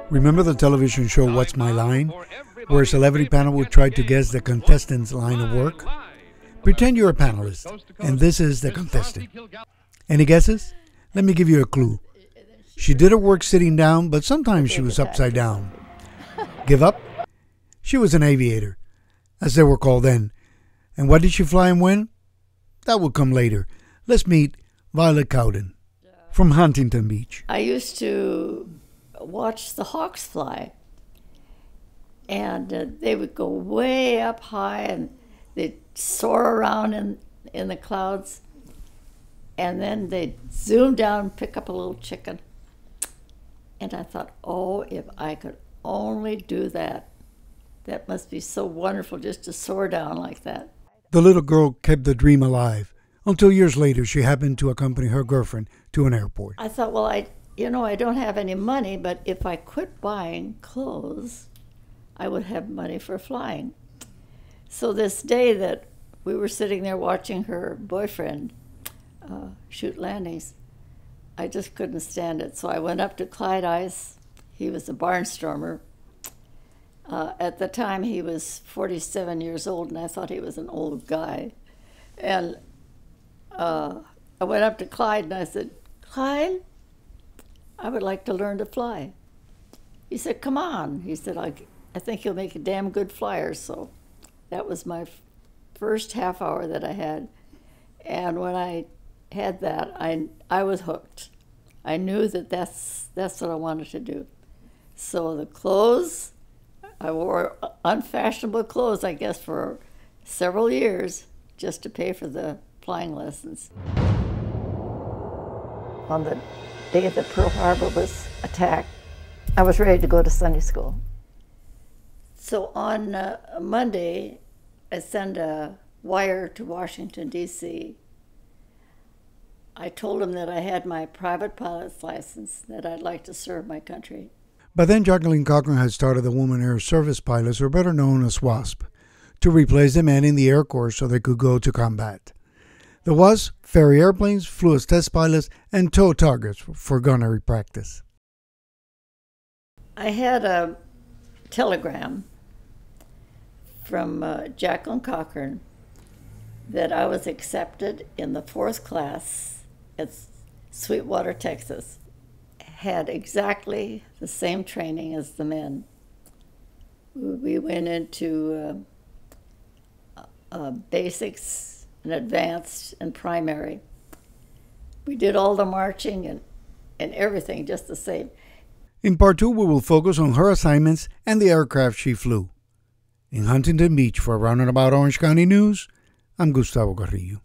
Remember the television show What's My Line, where a celebrity panel would try to guess the contestant's line of work? Pretend you're a panelist, and this is the contestant. Any guesses? Let me give you a clue. She did her work sitting down, but sometimes she was upside down. Give up? She was an aviator, as they were called then. And what did she fly and when? That will come later. Let's meet Violet Cowden from Huntington Beach. I used to watch the hawks fly, and they would go way up high and they'd soar around in the clouds, and then they'd zoom down, pick up a little chicken. And I thought, oh, if I could only do that. That must be so wonderful just to soar down like that. The little girl kept the dream alive until years later she happened to accompany her girlfriend to an airport. I thought, well, I don't have any money, but if I quit buying clothes, I would have money for flying. So this day that we were sitting there watching her boyfriend shoot landings, I just couldn't stand it. So I went up to Clyde Ice. He was a barnstormer. At the time, he was 47 years old, and I thought he was an old guy. And I went up to Clyde, and I said, Clyde, I would like to learn to fly. He said, come on. He said, I think you'll make a damn good flyer. So that was my first half hour that I had. And when I had that, I was hooked. I knew that that's what I wanted to do. So the clothes, I wore unfashionable clothes, I guess, for several years just to pay for the flying lessons. On the day that Pearl Harbor was attacked, I was ready to go to Sunday school. So on Monday, I sent a wire to Washington, D.C. I told him that I had my private pilot's license, that I'd like to serve my country. By then, Jacqueline Cochran had started the Women Air Service Pilots, or better known as WASP, to replace the men in the Air Corps so they could go to combat. The WASP ferry airplanes, flew as test pilots, and tow targets for gunnery practice. I had a telegram from Jacqueline Cochran that I was accepted in the 4th class at Sweetwater, Texas. Had exactly the same training as the men. We went into basics and advanced and primary. We did all the marching and everything just the same. In part 2, we will focus on her assignments and the aircraft she flew. In Huntington Beach for Round and About Orange County News, I'm Gustavo Carrillo.